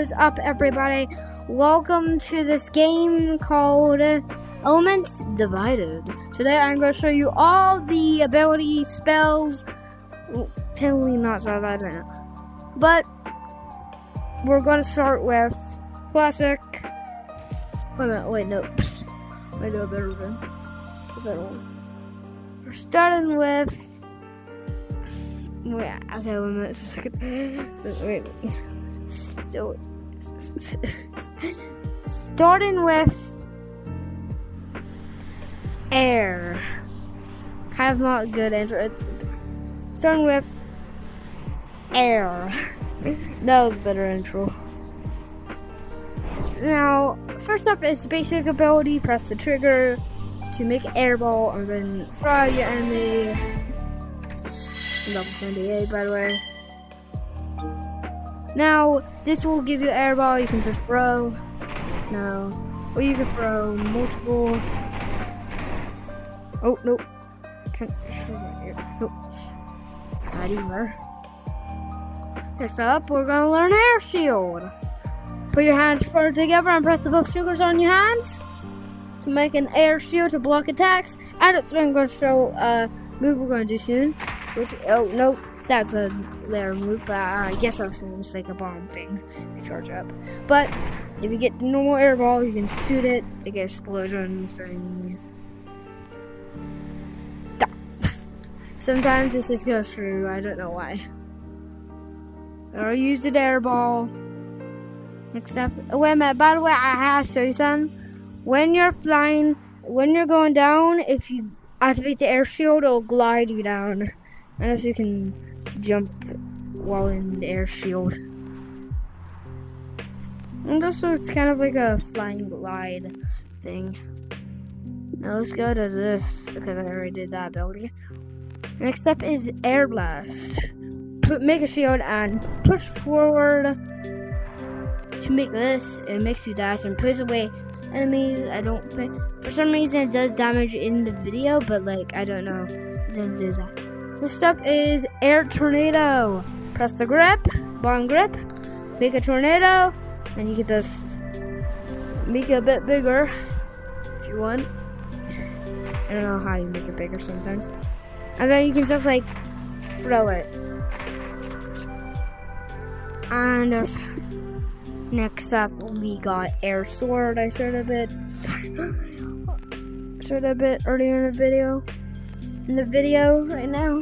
What is up, everybody? Welcome to this game called Elements Divided. Today I'm going to show you all the ability spells. Well, technically not so bad right now. But we're going to start with Classic. Wait, no. I do a better one. We're starting with... Wait, okay, 1 minute, a second. Wait. Starting with air. Kind of not good intro. Starting with air. That was a better intro. Now, first up is basic ability. Press the trigger to make an air ball and then fry your enemy. Level 78, by the way. Now, this will give you an air ball you can just throw. Now, or you can throw multiple. Oh, nope. Can't show that here. Nope. Not either. Next up, we're gonna learn air shield. Put your hands forward together and press the both triggers on your hands to make an air shield to block attacks. And that's what I'm going to show a move we're going to do soon. Which, oh, nope. That's a layer move, but I guess I was saying it's like a bomb thing to charge up. But if you get the normal air ball, you can shoot it to get explosion thing. Sometimes this just goes through, I don't know why. I used an air ball. Next up, wait a minute, by the way, I have to show you something. When you're flying, when you're going down, if you activate the air shield, it'll glide you down. Unless you can jump while in the air shield. And also, it's kind of like a flying glide thing. Now let's go to this, because I already did that ability. Next up is Air Blast. Make a shield and push forward to make this. It makes you dash and push away enemies. I don't think, for some reason it does damage in the video, but like, I don't know. It doesn't do that. Next up is Air Tornado. Press the grip, bottom grip, make a tornado, and you can just make it a bit bigger if you want. I don't know how you make it bigger sometimes. And then you can just like throw it. And next up we got Air Sword. I showed a bit earlier in the video. Right now.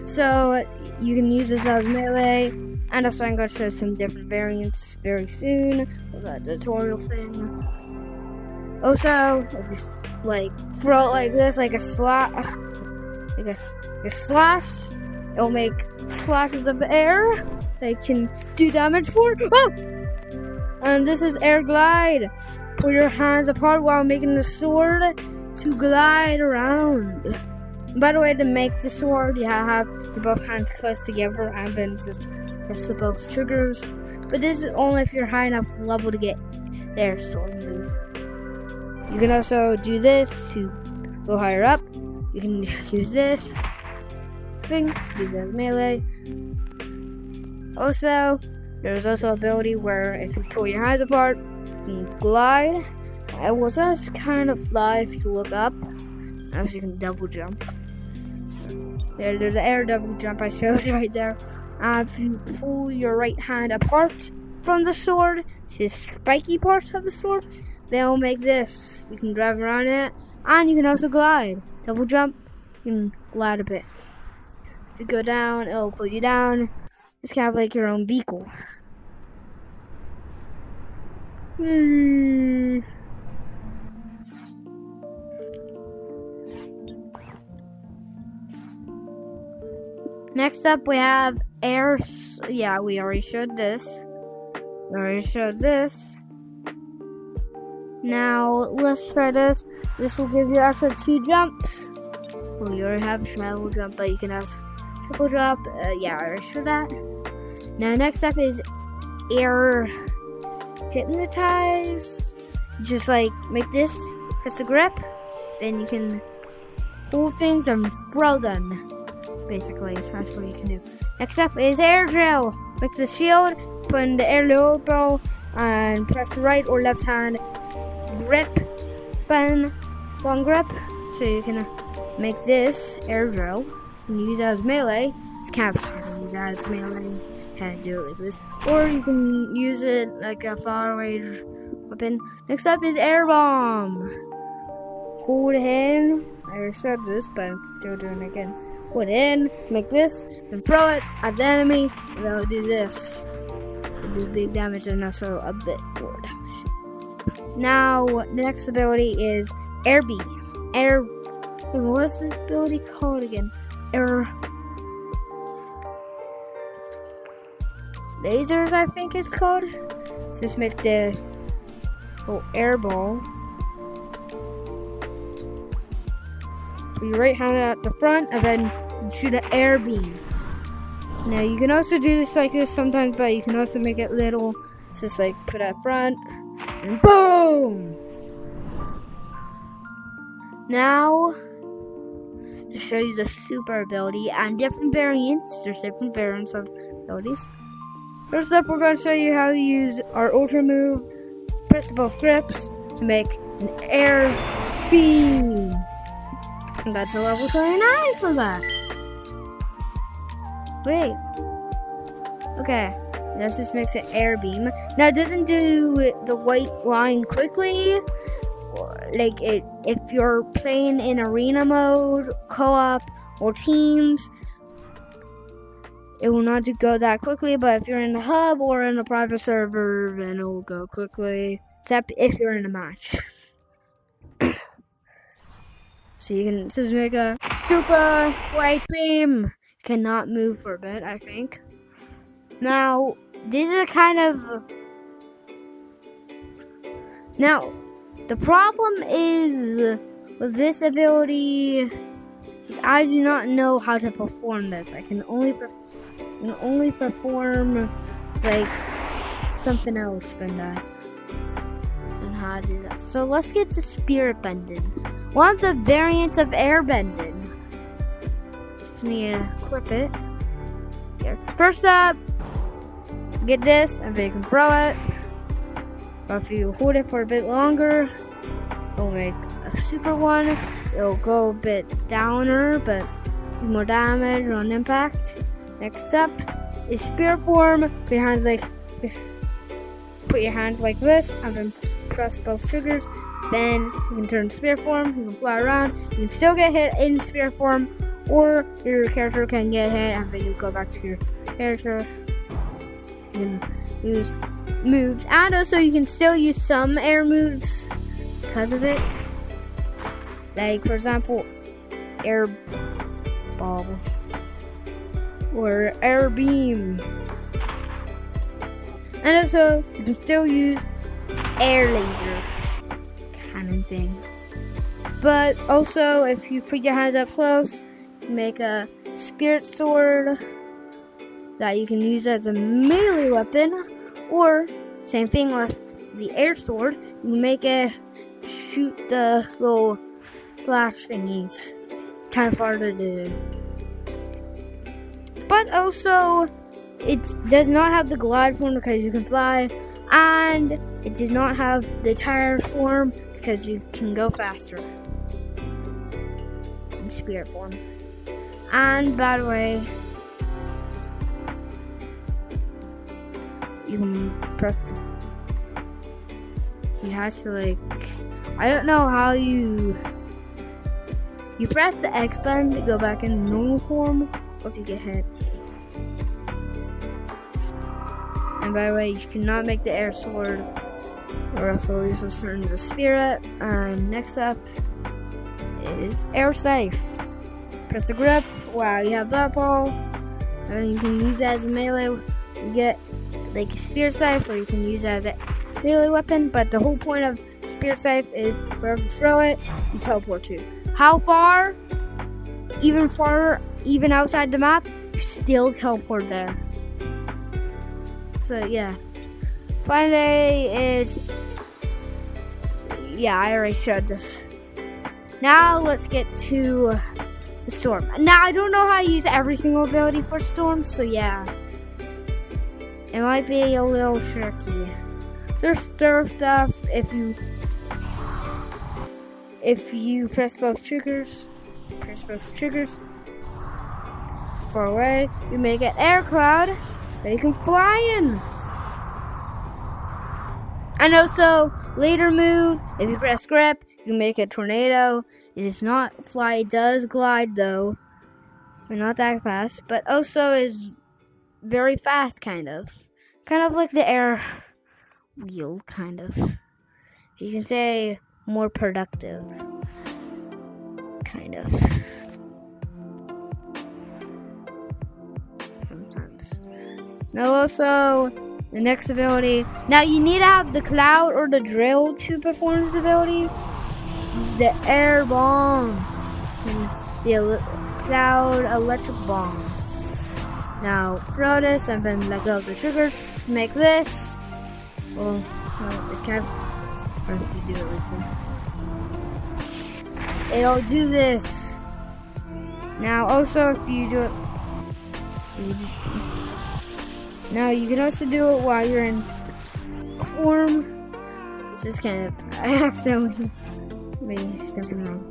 So you can use this as melee, and also I'm going to show some different variants very soon with that tutorial thing. Also, if you like throw it like this, like a slash, it'll make slashes of air that can do damage for. Oh! And this is Air Glide. Put your hands apart while making the sword to glide around. By the way, to make the sword, you have your both hands close together and then just press the both triggers. But this is only if you're high enough level to get their sword move. You can also do this to go higher up. You can use this thing, use it as melee. Also, there's also ability where if you pull your hands apart, you can glide. It will just kind of fly if you look up. Also, you can double jump. There's an air double jump I showed right there. If you pull your right hand apart from the sword, see the spiky part of the sword, then it'll make this. You can drive around it, and you can also glide. Double jump, you can glide a bit. If you go down, it'll pull you down. It's kind of like your own vehicle. Next up, we have air. Yeah, we already showed this. Now, let's try this. This will give you actually 2 jumps. Well, you already have a travel jump, but you can have triple jump. Yeah, I already showed that. Now, next up is Air Hypnotize. Just like make this, press the grip, then you can hold things and throw them. basically. So that's what you can do. Next up is air drill. Make the shield, put in the air elbow, and press the right or left hand grip button, long grip, so you can make this air drill and use it as melee. It's kind of hard to use as melee. And do it like this, or you can use it like a faraway weapon. Next up is air bomb. Hold it in. I already said this, but I'm still doing it again. Hold it in, make this, and throw it at the enemy, and they'll do this. It'll do big damage and also a bit more damage. Now, the next ability is air beam. What's the ability called again? Air lasers, I think it's called. So just make the air ball. Put your right hand at the front and then shoot an air beam. Now you can also do this like this sometimes, but you can also make it little. So just like put it at front and boom! Now to show you the super ability and different variants. There's different variants of abilities. First up, we're going to show you how to use our ultra move. Press both grips to make an air beam. I got to level 29 for that. Wait. Okay, that just makes an air beam. Now it doesn't do the white line quickly. Like if you're playing in arena mode, co-op, or teams, it will not go that quickly, but if you're in the hub or in a private server, then it will go quickly. Except if you're in a match. So you can just make a super white beam. You cannot move for a bit, I think. Now, this is kind of... Now, the problem is with this ability is I do not know how to perform this. I can only perform like something else than that, and how to do that. So let's get to spirit bending. One of the variants of air bending. Just need to equip it. Here. First up, get this, and then you can throw it. But if you hold it for a bit longer, it'll make a super one. It'll go a bit downer, but do more damage on impact. Next up is spirit form. Put your hands like this, and then press both triggers. Then you can turn spirit form. You can fly around. You can still get hit in spirit form, or your character can get hit, and then you go back to your character. You can use moves, and also you can still use some air moves because of it. Like for example, air ball. Or air beam. And also, you can still use air laser kind of thing. But also, if you put your hands up close, you make a spirit sword that you can use as a melee weapon. Or, same thing with the air sword, you can make it shoot the little flash thingies. Kind of harder to do. But also, it does not have the glide form because you can fly, and it does not have the tire form because you can go faster in spirit form. And by the way, you can press you have to I don't know how you press the X button to go back in normal form, or if you get hit. And by the way, you cannot make the air sword, or else it'll use a certain spirit. And next up is air safe. Press the grip. Wow, you have that ball, and you can use it as a melee. You get like a spirit safe, or you can use it as a melee weapon. But the whole point of spirit safe is wherever you throw it, you teleport to. How far? Even farther, even outside the map, you still teleport there. So yeah, finally I already showed this. Now let's get to the storm. Now, I don't know how to use every single ability for storm, so yeah. It might be a little tricky. There's stuff if you press both triggers, far away, you make an air cloud that you can fly in. And also, later move, if you press grip, you can make a tornado. It does not fly, it does glide though. But not that fast, but also is very fast, kind of. Kind of like the air wheel, kind of. You can say more productive. Kind of. Sometimes. Now also, the next ability. Now you need to have the cloud or the drill to perform this ability. The air bomb. And the cloud electric bomb. Now throw this and then let go of the triggers to make this. Well, no, it's kind of hard if you do it like that. It'll do this. Now also if you do it, now you can also do it while you're in form. It's just kind of, I accidentally made something wrong.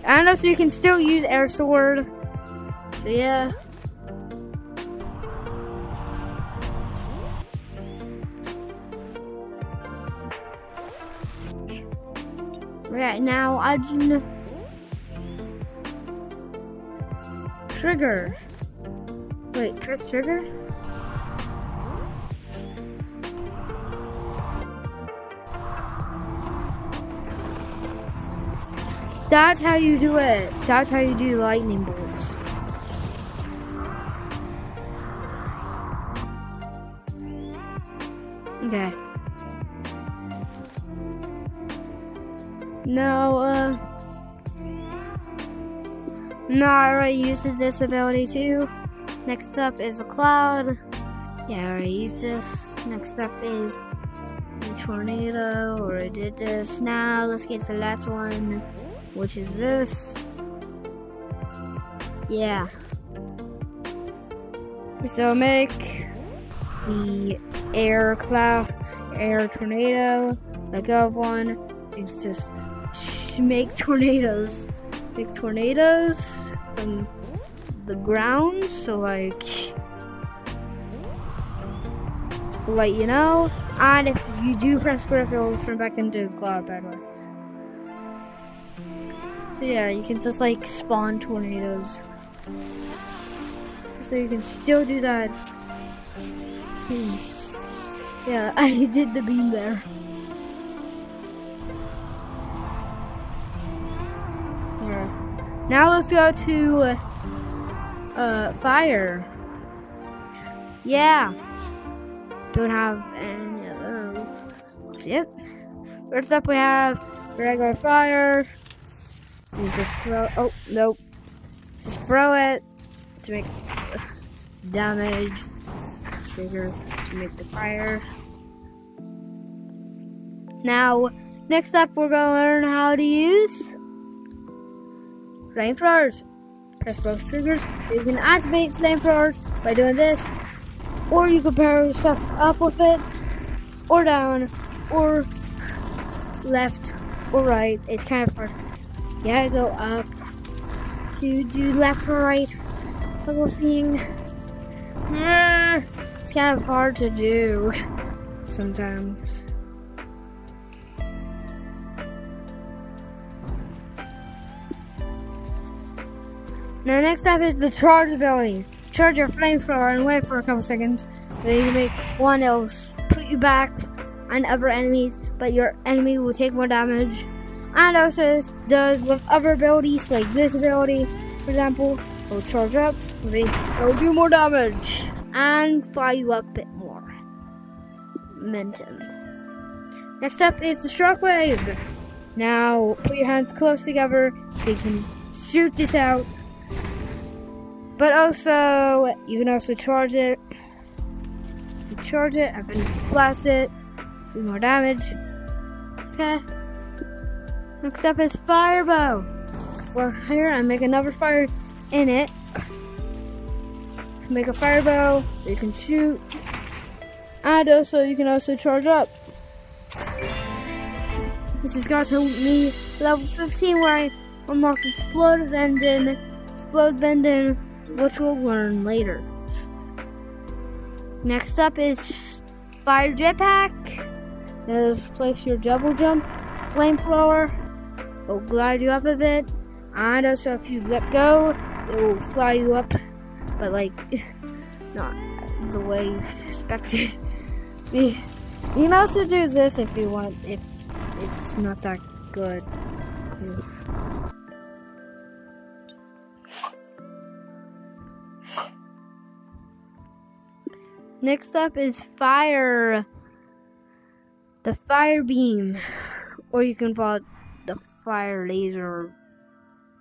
And also you can still use air sword. So yeah. Right now, I do trigger. Wait, press trigger? That's how you do it. That's how you do lightning bolts. Okay. No, I already used this ability too. Next up is a cloud. Yeah, I already used this. Next up is the tornado. Already did this. Now let's get to the last one, which is this. Yeah. So make the air cloud, air tornado. Let go of one. It's just make tornadoes. Make tornadoes from the ground. So like, just to let you know. And if you do press grip, it will turn back into cloud, by the way. So yeah, you can just like spawn tornadoes. So you can still do that. Yeah, I did the beam there. Yeah. Now let's go to fire. Yeah. Don't have any of those. Yep. First up we have regular fire. You just throw, oh, nope. Just throw it to make damage. Trigger to make the fire. Now, next up we're gonna learn how to use flamethrowers. Press both triggers. You can activate flamethrowers by doing this, or you can power yourself up with it, or down, or left, or right. It's kind of hard. You gotta go up to do left or right little thing. It's kind of hard to do sometimes. Now next up is the charge ability. Charge your flamethrower and wait for a couple seconds. Then you make one, it'll put you back on other enemies, but your enemy will take more damage. And also does with other abilities like this ability, for example, it'll charge up, it'll do more damage and fly you up a bit more momentum. Next up is the shockwave. Now put your hands close together so you can shoot this out. But also, you can also charge it. You charge it and then blast it. Do more damage. Okay. Next up is Firebow. fire and make another fire in it. Make a fireball you can shoot, and also you can also charge up. This has got to me level 15 where I unlock Explode Bending, which we'll learn later. Next up is Fire Jetpack. Now place your double jump, flamethrower. It'll glide you up a bit, and also if you let go, it will fly you up, but like not the way you expected. You can also do this if you want, if it's not that good. Next up is fire. The fire beam, or you can call it the fire laser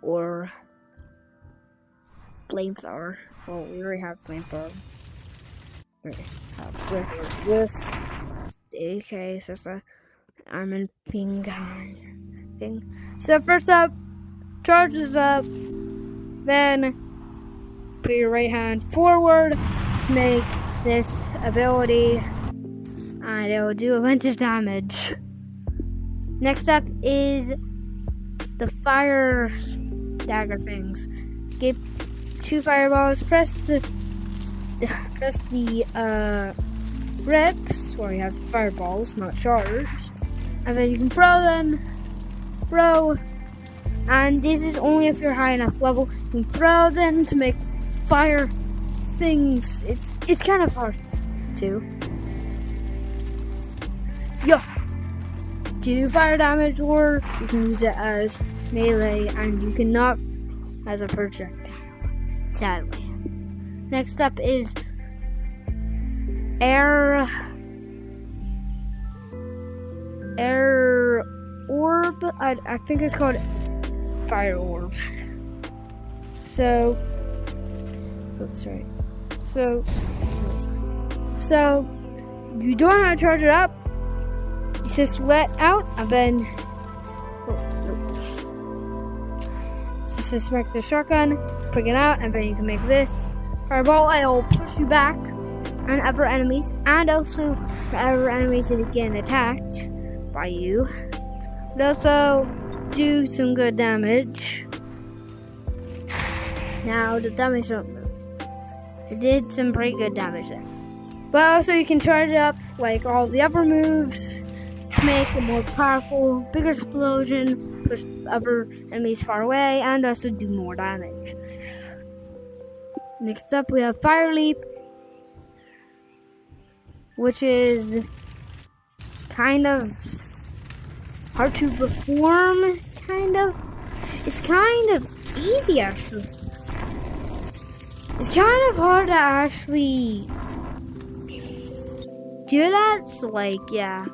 or flamethrower. Well, we already have flamethrower. We have flamethrower. This AK, so it's a diamond ping guy thing. So first up, charges up, then put your right hand forward to make this ability, and it will do a bunch of damage. Next up is the fire dagger things. Get 2 fireballs, press the grips where you have the fireballs, not charged, and then you can throw them. And this is only if you're high enough level. You can throw them to make fire things. It's kind of hard to. To do fire damage, or you can use it as melee, and you cannot as a projectile, sadly. Next up is air orb. I think it's called fire orb. So you don't know how to charge it up. You just let out, and then just make the shotgun, bring it out, and then you can make this fireball. It will push you back on other enemies, and also other enemies that get attacked by you. But also do some good damage. Now the damage don't move. It did some pretty good damage there. But also you can charge it up like all the other moves to make a more powerful, bigger explosion, push other enemies far away, and also do more damage. Next up we have Fire Leap, which is kind of hard to perform, It's kind of easy actually. It's kind of hard to actually do that, so yeah,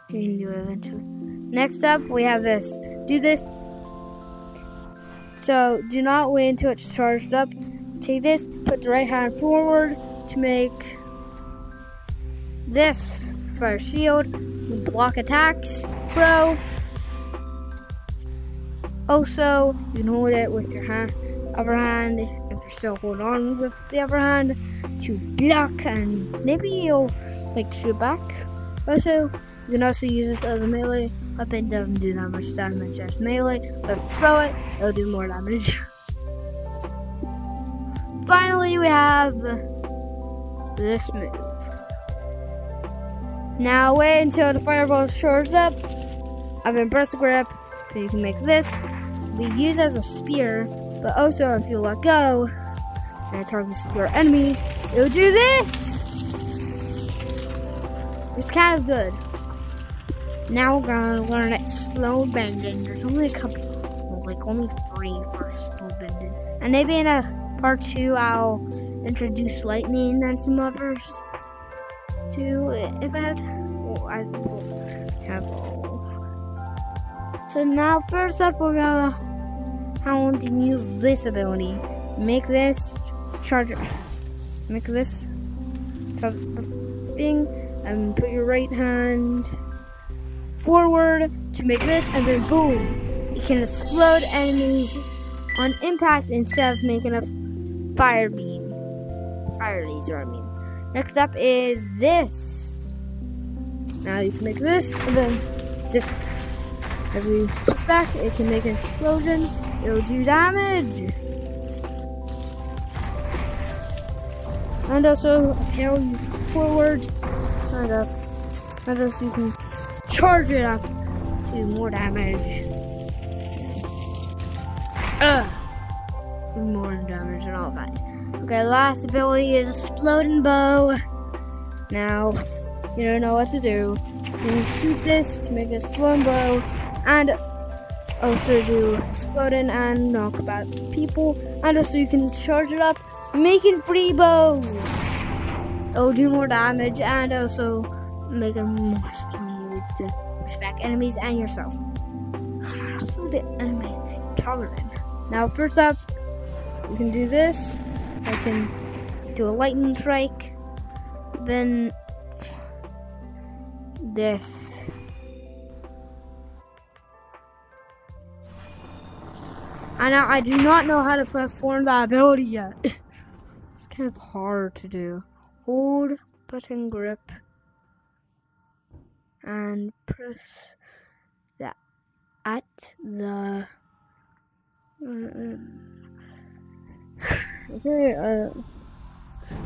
you can do it eventually. Next up, we have this. Do this. So, do not wait until it's charged up. Take this, put the right hand forward to make this fire shield. Block attacks. Throw. Also, you can hold it with your other hand, if you're still holding on with the other hand, to block, and maybe you'll shoot back. Also, you can also use this as a melee weapon. Doesn't do that much damage as melee, but if you throw it, it'll do more damage. Finally, we have this move. Now wait until the fireball is charged up, and then press the grip, so you can make this. Be used as a spear, but also if you let go and it targets your enemy, it'll do this. It's kind of good. Now we're gonna learn Explode Bending. There's only a couple, only 3 for Explode Bending. And maybe in a part 2 I'll introduce Lightning and some others too, if I have So now first up we're gonna how to use this ability. Make this charger. Make this thing. And put your right hand forward to make this, and then boom, you can explode enemies on impact instead of making a fire beam. Fire laser, I mean. Next up is this. Now you can make this, and then just every push back, it can make an explosion. It'll do damage. And also propel you forward. And also you can charge it up to more damage. More damage and all that. Okay, last ability is Exploding Bow. Now, you don't know what to do. You can shoot this to make a exploding bow, and also do exploding and knock about people. And also you can charge it up, making free bows. It'll do more damage and also make a more exploding moves to push back enemies and yourself. And also the enemy targeting. Now, first up, you can do this. I can do a lightning strike. Then this. And now I do not know how to perform that ability yet. It's kind of hard to do. Hold button grip and press that at the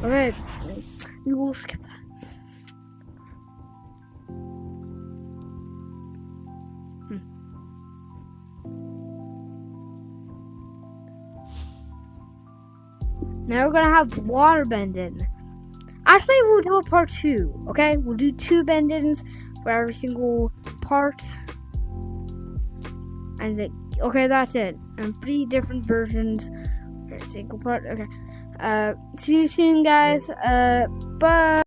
okay, we will skip that. Now we're gonna have water bending. Actually, we'll do a part 2, okay? We'll do 2 bendings for every single part. And okay, that's it. And 3 different versions for a single part. Okay. See you soon, guys. Bye.